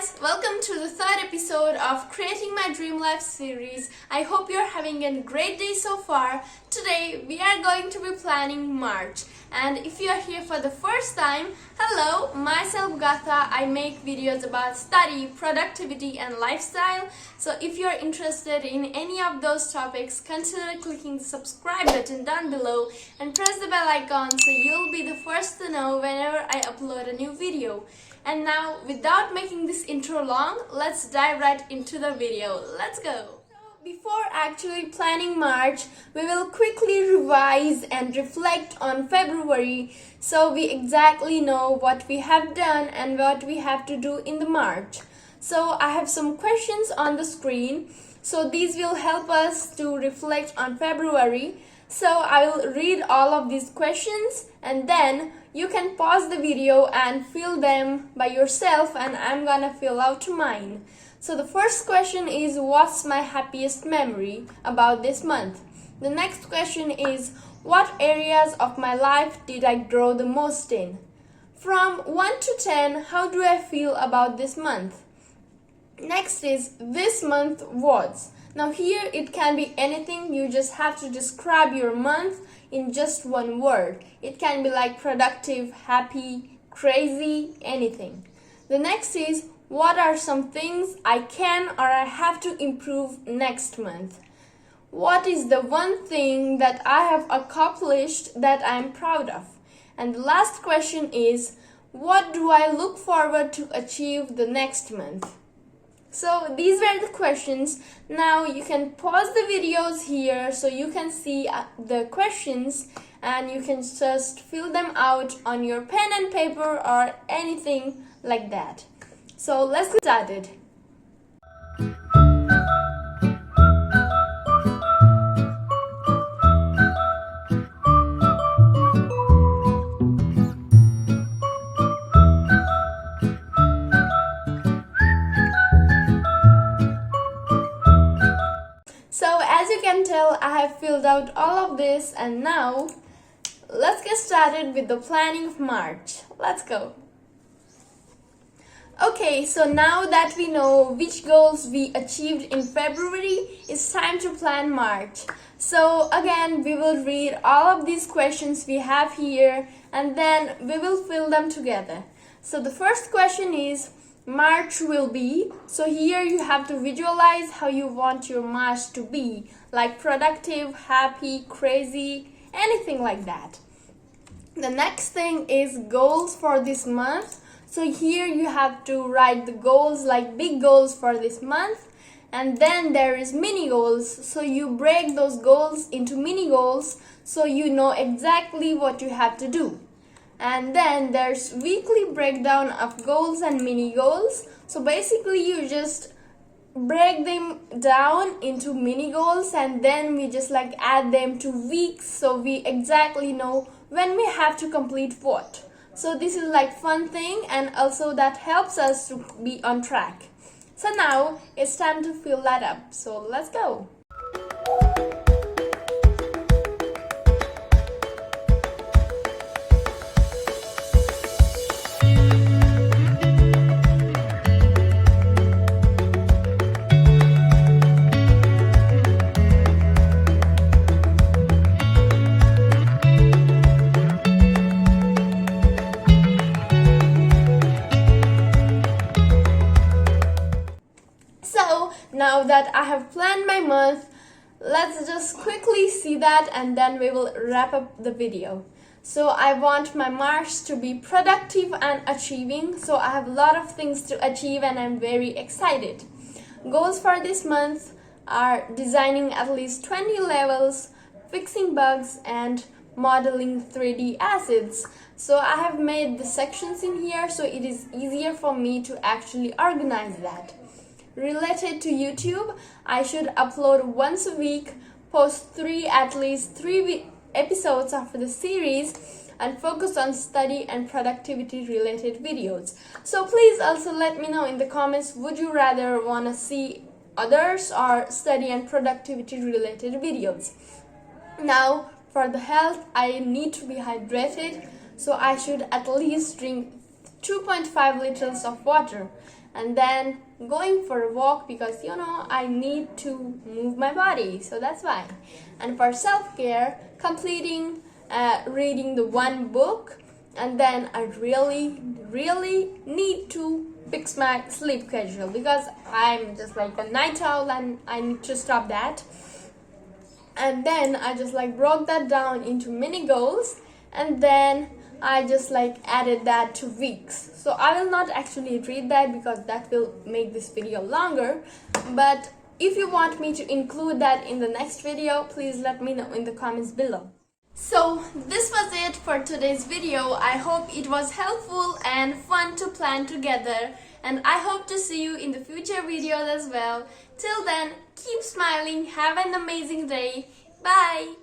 guys, welcome to the third episode of Creating My Dream Life series. I hope you're having a great day so far. Today we are going to be planning March, and if you are here for the first time, hello, myself Gatha. I make videos about study, productivity and lifestyle. So if you're interested in any of those topics, consider clicking the subscribe button down below and press the bell icon so you'll be the first to know whenever I upload a new video. And now, without making this intro long, let's dive right into the video. Let's go! Before actually planning March, we will quickly revise and reflect on February so we exactly know what we have done and what we have to do in the March. So I have some questions on the screen. So these will help us to reflect on February. So I will read all of these questions and then you can pause the video and fill them by yourself, and I'm gonna fill out mine. So the first question is, what's my happiest memory about this month? The next question is, what areas of my life did I grow the most in? From 1 to 10, how do I feel about this month? Next is, this month was. Now here it can be anything, you just have to describe your month in just one word. It can be like productive, happy, crazy, anything. The next is, what are some things I can or I have to improve next month? What is the one thing that I have accomplished that I am proud of? And the last question is, what do I look forward to achieve the next month? So these were the questions. Now you can pause the videos here so you can see the questions and you can just fill them out on your pen and paper or anything like that. So let's get started. So as you can tell, I have filled out all of this, and now let's get started with the planning of March. Let's go. Okay, so now that we know which goals we achieved in February, it's time to plan March. So again, we will read all of these questions we have here and then we will fill them together. So the first question is, March will be. So here you have to visualize how you want your March to be, like productive, happy, crazy, anything like that. The next thing is goals for this month. So here you have to write the goals, like big goals for this month, and then there is mini goals. So you break those goals into mini goals so you know exactly what you have to do. And then there's weekly breakdown of goals and mini goals. So basically you just break them down into mini goals and then we just like add them to weeks so we exactly know when we have to complete what. So this is like fun thing, and also that helps us to be on track. So now it's time to fill that up. So let's go. Now that I have planned my month, let's just quickly see that and then we will wrap up the video. So I want my March to be productive and achieving. So I have a lot of things to achieve and I'm very excited. Goals for this month are designing at least 20 levels, fixing bugs, and modeling 3D assets. So I have made the sections in here so it is easier for me to actually organize that. Related to YouTube, I should upload once a week, post at least three episodes of the series, and focus on study and productivity related videos. So please also let me know in the comments, would you rather want to see others or study and productivity related videos? Now for the health, I need to be hydrated, so I should at least drink 2.5 liters of water. and then going for a walk because I need to move my body, so that's why. And for self-care, completing reading the one book, and then I really need to fix my sleep schedule because I'm just like a night owl and I need to stop that. And then I just like broke that down into mini goals, and then I just like added that to weeks. So I will not actually read that because that will make this video longer, but if you want me to include that in the next video, please let me know in the comments below. So this was it for today's video. I hope it was helpful and fun to plan together, and I hope to see you in the future videos as well. Till then, keep smiling, have an amazing day. Bye!